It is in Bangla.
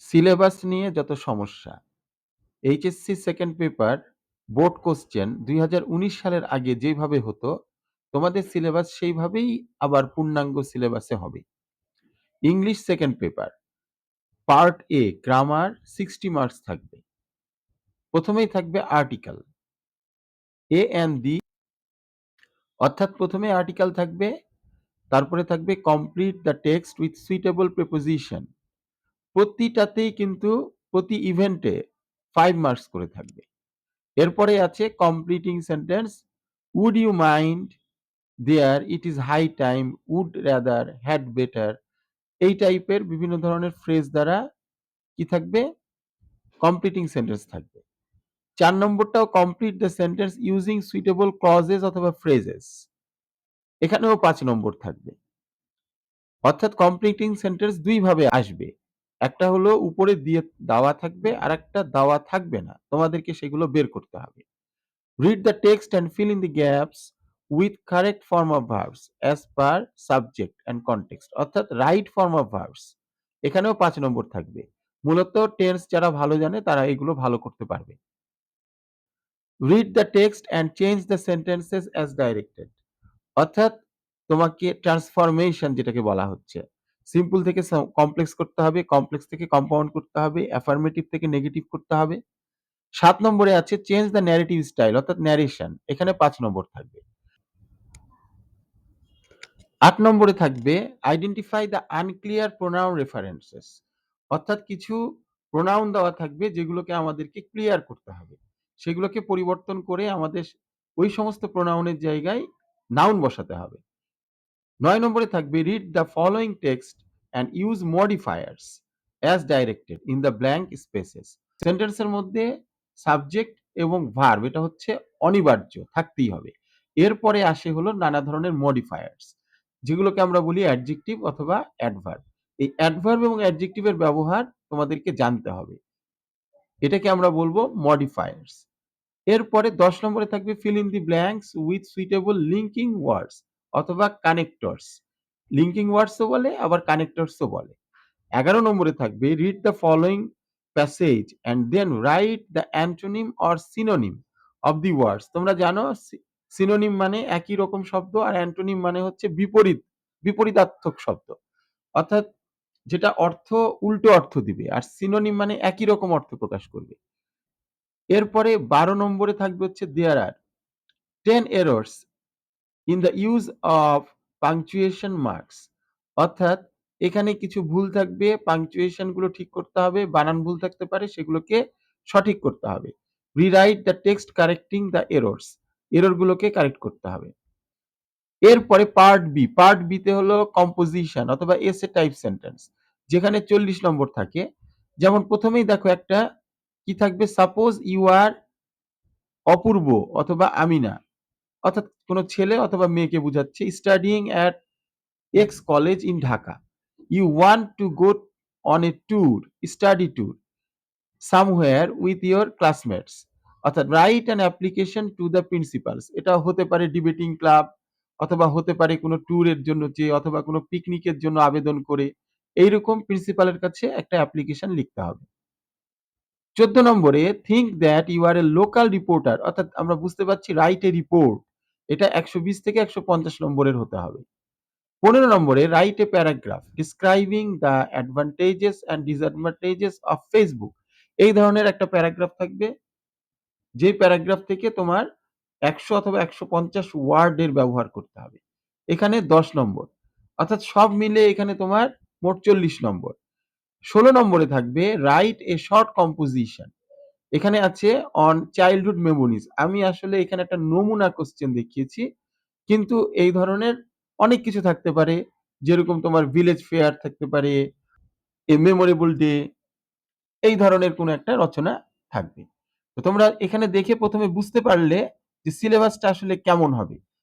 সিলেবাস নিয়ে যত সমস্যা, HSC second paper board question ২০১৯ সালের আগে যেভাবে হতো, তোমাদের সিলেবাস সেইভাবেই আবার পূর্ণাঙ্গ সিলেবাসে হবে। English second paper, part a grammar 60 marks থাকবে। প্রথমেই থাকবে আর্টিকেল, এ অ্যান্ড দি, অর্থাৎ প্রথমে আর্টিকেল থাকবে, তারপরে থাকবে complete the text with suitable preposition. প্রতিটাতেই কিন্তু প্রতি ইভেন্টে 5 মার্কস করে থাকবে। এরপরে আছে completing sentence, would you mind, there, it is high time, would rather, had better, এই টাইপের বিভিন্ন ধরনের ফ্রেজ দ্বারা কি থাকবে, কমপ্লিটিং সেন্টেন্স থাকবে। 4 নম্বরটাও complete the sentence using suitable clauses অথবা ফ্রেজেস, এখানেও 5 নম্বর থাকবে। অর্থাৎ কমপ্লিটিং সেন্টেন্স দুই ভাবে আসবে, একটা হলো উপরে দিয়ে দেওয়া থাকবে আর একটা দেওয়া থাকবে না, তোমাদেরকে সেগুলো বের করতে হবে। Read the text and fill in the gaps with correct form of verbs as per subject and context, অর্থাৎ রাইট ফর্ম অফ ভার্বস, এখানেও 5 নম্বর থাকবে। মূলত টেন্স যারা ভালো জানে তারা এগুলো ভালো করতে পারবে। Read the text and change the sentences as directed, অর্থাৎ তোমাকে ট্রান্সফরমেশন যেটাকে বলা হচ্ছে, সিম্পল থেকে কমপ্লেক্স করতে হবে, কমপ্লেক্স থেকে কম্পাউন্ড করতে হবে, অ্যাফার্মেটিভ থেকে নেগেটিভ করতে হবে। 7 নম্বরে আছে চেঞ্জ দ্য ন্যারেটিভ স্টাইল, অর্থাৎ ন্যারেশন, এখানে 5 নম্বর থাকবে। 8 নম্বরে থাকবে identify the unclear pronoun references, অর্থাৎ কিছু প্রোনাউন দেওয়া থাকবে যেগুলোকে আমাদেরকে ক্লিয়ার করতে হবে, সেগুলোকে পরিবর্তন করে আমাদের ওই সমস্ত প্রোনাউনের জায়গায় নাউন বসাতে হবে। 9 নম্বরে থাকবে read the following text and use modifiers as directed in the blank spaces, সেন্টেন্সের মধ্যে সাবজেক্ট এবং ভার্ব এটা হচ্ছে অনিবার্য, থাকতেই হবে। এরপরে আসে হলো নানা ধরনের মডিফায়ার্স, যেগুলোকে আমরা বলি অ্যাডজেক্টিভ অথবা অ্যাডভার্ব। এই অ্যাডভার্ব এবং অ্যাডজেক্টিভের ব্যবহার তোমাদেরকে জানতে হবে, এটাকে আমরা বলবো মডিফায়ার্স। এরপরে 10 নম্বরে থাকবে fill in the blanks with suitable linking ওয়ার্ডস অথবা কানেক্টরস, লিঙ্কিং ওয়ার্ডসও বলে আবার কানেক্টরসও বলে। 11 নম্বরে থাকবে read the following passage and then write the antonym or synonym of the words. তোমরা জানো সিনোনিম মানে একই রকম শব্দ আর অ্যান্টোনিম মানে হচ্ছে বিপরীত, বিপরীতার্থক শব্দ, অর্থাৎ যেটা অর্থ উল্টো অর্থ দিবে, আর সিনোনিম মানে একই রকম অর্থ প্রকাশ করবে। এরপরে 12 নম্বরে থাকবে হচ্ছে দেয়ার আর 10 errors in the use of punctuation marks, অর্থাৎ এখানে কিছু ভুল থাকবে, পাংচুয়েশন গুলো ঠিক করতে হবে, বানান ভুল থাকতে পারে, সেগুলোকে সঠিক করতে হবে। Rewrite the text correcting the errors, error গুলোকে কারেক্ট করতে হবে। এরপরে পার্ট বি, পার্ট বি তে হলো কম্পোজিশন অথবা এসে টাইপ সেন্টেন্স, যেখানে 40 নম্বর থাকে। যেমন প্রথমেই দেখো একটা কি থাকবে, সাপোজ ইউ আর অপূর্ব অথবা আমিনা, অর্থাৎ কোনো ছেলে অথবা মেয়েকে বোঝাচ্ছে, studying at X college in Dhaka, you want to go on a tour, study tour somewhere with your classmates, অর্থাৎ write an application to the principals, এটা হতে পারে ডিবেটিং ক্লাব অথবা হতে পারে কোনো ট্যুরের জন্য চেয়ে অথবা কোনো পিকনিকের জন্য আবেদন করে এইরকম প্রিন্সিপালের কাছে একটা অ্যাপ্লিকেশন লিখতে হবে। 14 নম্বরে think that you are a local reporter, অর্থাৎ আমরা বুঝতে পারছি রাইট এ রিপোর্ট, এটা 120 থেকে 150 নম্বরের হতে হবে। 15 নম্বরে write a paragraph describing the advantages and disadvantages of Facebook, এই ধরনের একটা প্যারাগ্রাফ থাকবে, যে প্যারাগ্রাফ থেকে তোমার 100 অথবা 150 ওয়ার্ডের ব্যবহার করতে হবে, এখানে 10 নম্বর, অর্থাৎ সব মিলে এখানে তোমার মোট 40 নম্বর। 16 নম্বরে থাকবে রাইট এ শর্ট কম্পোজিশন, এখানে আছে অন চাইল্ডহুড মেমোরিজ, আমি আসলে এখানে একটা নমুনা কোশ্চেন দেখিয়েছি, কিন্তু এই ধরনের অনেক কিছু থাকতে পারে, যেরকম তোমার ভিলেজ ফেয়ার থাকতে পারে, এ মেমোরেবল ডে, এই ধরনের কোনো একটা রচনা থাকবে। তো তোমরা এখানে দেখে প্রথমে বুঝতে পারলে যে সিলেবাসটা আসলে কেমন হবে।